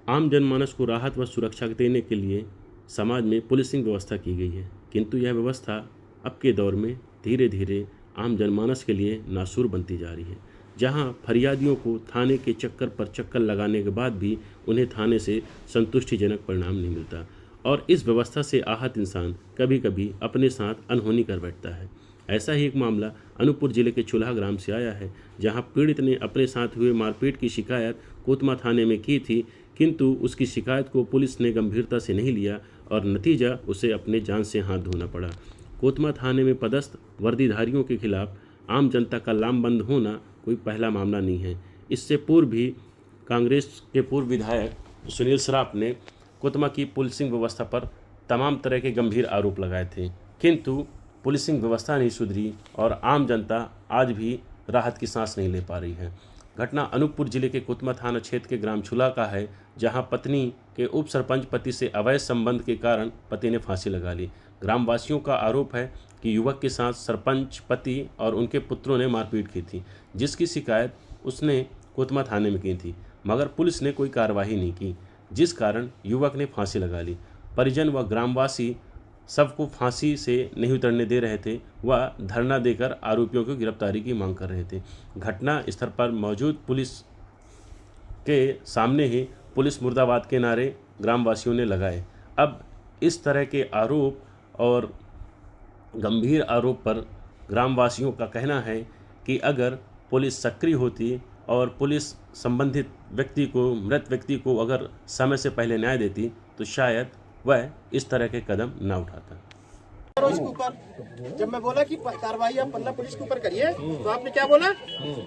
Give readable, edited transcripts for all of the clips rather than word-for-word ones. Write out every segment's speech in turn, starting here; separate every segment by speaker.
Speaker 1: आम जनमानस को राहत व सुरक्षा देने के लिए समाज में पुलिसिंग व्यवस्था की गई है, किंतु यह व्यवस्था अब के दौर में धीरे धीरे आम जनमानस के लिए नासूर बनती जा रही है। जहां फरियादियों को थाने के चक्कर पर चक्कर लगाने के बाद भी उन्हें थाने से संतुष्टिजनक परिणाम नहीं मिलता और इस व्यवस्था से आहत इंसान कभी कभी अपने साथ अनहोनी कर बैठता है। ऐसा ही एक मामला अनूपपुर जिले के चुल्हा ग्राम से आया है, जहां पीड़ित ने अपने साथ हुए मारपीट की शिकायत कोतमा थाने में की थी, किंतु उसकी शिकायत को पुलिस ने गंभीरता से नहीं लिया और नतीजा उसे अपने जान से हाथ धोना पड़ा। कोतमा थाने में पदस्थ वर्दीधारियों के खिलाफ आम जनता का लामबंद होना कोई पहला मामला नहीं है। इससे पूर्व भी कांग्रेस के पूर्व विधायक सुनील सराफ ने कोतमा की पुलिसिंग व्यवस्था पर तमाम तरह के गंभीर आरोप लगाए थे, किंतु पुलिसिंग व्यवस्था नहीं सुधरी और आम जनता आज भी राहत की सांस नहीं ले पा रही है। घटना अनूपपुर जिले के कोतमा थाना क्षेत्र के ग्राम छुला का है, जहां पत्नी के उप सरपंच पति से अवैध संबंध के कारण पति ने फांसी लगा ली। ग्रामवासियों का आरोप है कि युवक के साथ सरपंच पति और उनके पुत्रों ने मारपीट की थी, जिसकी शिकायत उसने कोतमा थाने में की थी, मगर पुलिस ने कोई कार्रवाई नहीं की, जिस कारण युवक ने फांसी लगा ली। परिजन व ग्रामवासी सबको फांसी से नहीं उतरने दे रहे थे व धरना देकर आरोपियों की गिरफ्तारी की मांग कर रहे थे। घटना स्थल पर मौजूद पुलिस के सामने ही पुलिस मुर्दाबाद के नारे ग्रामवासियों ने लगाए। अब इस तरह के आरोप और गंभीर आरोप पर ग्रामवासियों का कहना है कि अगर पुलिस सक्रिय होती और पुलिस संबंधित व्यक्ति को, मृत व्यक्ति को अगर समय से पहले न्याय देती तो शायद वह इस तरह के कदम न उठाता।
Speaker 2: इसके ऊपर जब मैं बोला कि कार्रवाई आप पन्ना पुलिस के ऊपर करिए, तो आपने क्या बोला?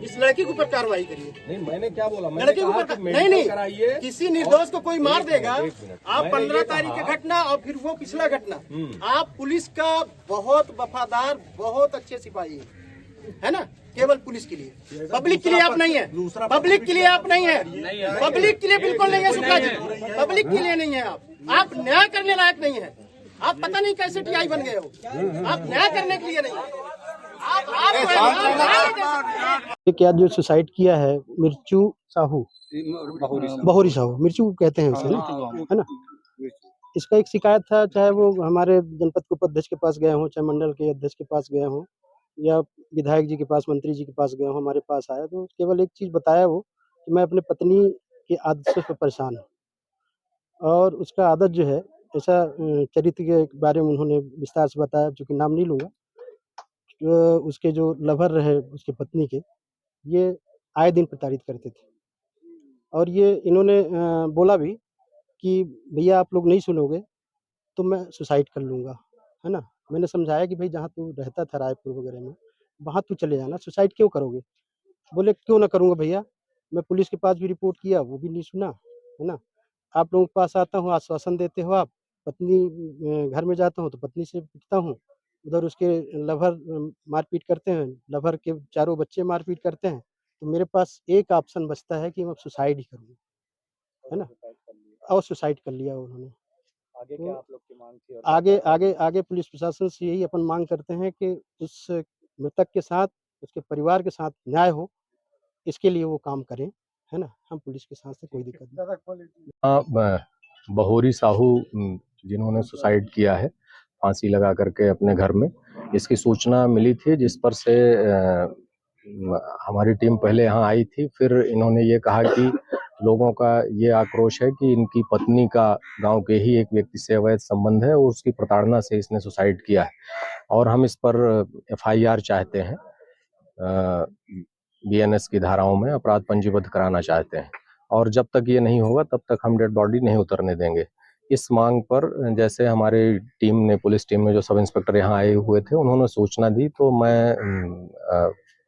Speaker 2: इस लड़की के ऊपर कार्रवाई करिए।
Speaker 3: नहीं, मैंने क्या बोला?
Speaker 2: लड़की के ऊपर नहीं, किसी निर्दोष को कोई मार देगा। आप 15 तारीख की घटना और फिर वो पिछला घटना, आप पुलिस का बहुत वफादार, बहुत अच्छे सिपाही है ना, केवल पुलिस के लिए, पब्लिक के लिए आप नहीं है। पब्लिक के लिए आप नहीं है, पब्लिक के लिए बिल्कुल नहीं है शुक्ला जी, पब्लिक के लिए नहीं है। आप न्याय करने लायक नहीं है। आप पता नहीं कैसे टीआई बन गए हो, आप न्याय करने के लिए नहीं है।
Speaker 4: क्या जो सुसाइड किया है मिर्चू साहू, बहोरी साहू, मिर्चू कहते हैं उसे, है ना। इसका एक शिकायत था, चाहे वो हमारे जनपद के उपाध्यक्ष के पास गए हों, चाहे मंडल के अध्यक्ष के पास गए हों, या विधायक जी के पास, मंत्री जी के पास गए हों, हमारे पास आया तो केवल एक चीज़ बताया वो कि मैं अपने पत्नी की आदत से परेशान हूँ। और उसका आदत जो है ऐसा, चरित्र के बारे में उन्होंने विस्तार से बताया, चूँकि नाम नहीं लूँगा। उसके जो लवर रहे उसकी पत्नी के, ये आए दिन प्रताड़ित करते थे और ये इन्होंने बोला भी कि भैया आप लोग नहीं सुनोगे तो मैं सुसाइड कर लूँगा, है ना। मैंने समझाया कि भाई जहाँ तू रहता था रायपुर वगैरह में, वहाँ तू चले जाना, सुसाइड क्यों करोगे? बोले क्यों ना करूँगा भैया, मैं पुलिस के पास भी रिपोर्ट किया, वो भी नहीं सुना, है ना। आप लोगों के पास आता हूँ, आश्वासन देते हो आप, पत्नी घर में जाता हूँ तो पत्नी से पिटता हूँ, उधर उसके लवर मारपीट करते हैं, लवर के चारों बच्चे मारपीट करते हैं, तो मेरे पास एक ऑप्शन बचता है कि मैं सुसाइड ही करूँ, है ना। और सुसाइड कर लिया उन्होंने।
Speaker 3: आगे क्या आप लोग की मांग थी? और
Speaker 4: आगे आगे आगे पुलिस प्रशासन से यही अपन मांग करते हैं कि उस मृतक के साथ, उसके परिवार के साथ न्याय हो, इसके लिए वो काम करें, है ना। हम पुलिस के साथ से कोई दिक्कत नहीं।
Speaker 5: बहोरी साहू जिन्होंने सुसाइड किया है फांसी लगा करके अपने घर में, इसकी सूचना मिली थी, जिस पर से हमारी टीम पहले यहाँ आई थी। फिर इन्होंने ये कहा कि लोगों का ये आक्रोश है कि इनकी पत्नी का गांव के ही एक व्यक्ति से अवैध संबंध है और उसकी प्रताड़ना से इसने सुसाइड किया है और हम इस पर एफआईआर चाहते हैं, बीएनएस की धाराओं में अपराध पंजीबद्ध कराना चाहते हैं और जब तक ये नहीं होगा तब तक हम डेड बॉडी नहीं उतरने देंगे। इस मांग पर जैसे हमारी टीम ने, पुलिस टीम में जो सब इंस्पेक्टर यहाँ आए हुए थे, उन्होंने सूचना दी तो मैं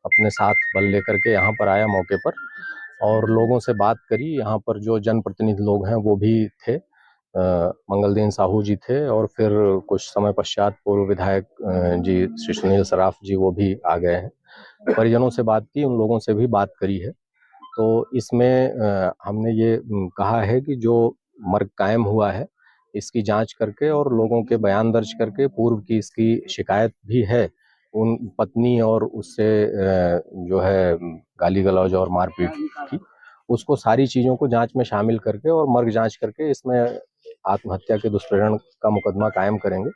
Speaker 5: अपने साथ बल लेकर के यहाँ पर आया मौके पर और लोगों से बात करी। यहाँ पर जो जनप्रतिनिधि लोग हैं वो भी थे, मंगलदीन साहू जी थे और फिर कुछ समय पश्चात पूर्व विधायक जी श्री सुनील सराफ जी वो भी आ गए हैं। परिजनों से बात की, उन लोगों से भी बात करी है। तो इसमें हमने ये कहा है कि जो मर्ग कायम हुआ है इसकी जांच करके और लोगों के बयान दर्ज करके, पूर्व की इसकी शिकायत भी है उन पत्नी और उससे जो है गाली गलौज और मारपीट की, उसको सारी चीज़ों को जांच में शामिल करके और मर्ग जांच करके इसमें आत्महत्या के दुष्प्रेरण का मुकदमा कायम करेंगे।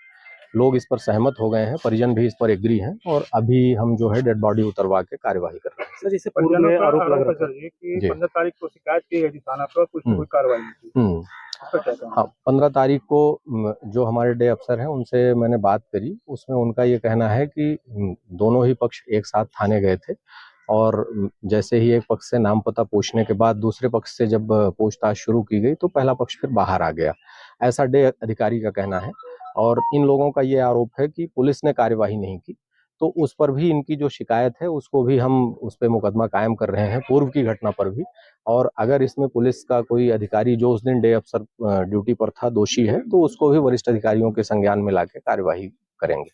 Speaker 5: लोग इस पर सहमत हो गए हैं, परिजन भी इस पर एग्री हैं और अभी हम जो है डेड बॉडी उतरवा के कार्यवाही कर रहे हैं।
Speaker 3: सर, इससे पूर्व में आरोप लग रहा था
Speaker 5: जी।
Speaker 3: कि 15 तारीख को शिकायत की गई थी थाना पर, कुछ कोई कार्रवाई नहीं की। उसका क्या कहना है?
Speaker 5: हाँ, 15 तारीख को जो हमारे डे अफसर हैं उनसे मैंने बात करी, उसमें उनका ये कहना है कि दोनों ही पक्ष एक साथ थाने गए थे और जैसे ही एक पक्ष से नाम पता पूछने के बाद दूसरे पक्ष से जब पूछताछ शुरू की गई तो पहला पक्ष फिर बाहर आ गया, ऐसा डे अधिकारी का कहना है। और इन लोगों का ये आरोप है कि पुलिस ने कार्यवाही नहीं की, तो उस पर भी इनकी जो शिकायत है उसको भी हम उस पर मुकदमा कायम कर रहे हैं, पूर्व की घटना पर भी। और अगर इसमें पुलिस का कोई अधिकारी जो उस दिन डे अफसर ड्यूटी पर था दोषी है तो उसको भी वरिष्ठ अधिकारियों के संज्ञान में लाके कार्यवाही करेंगे।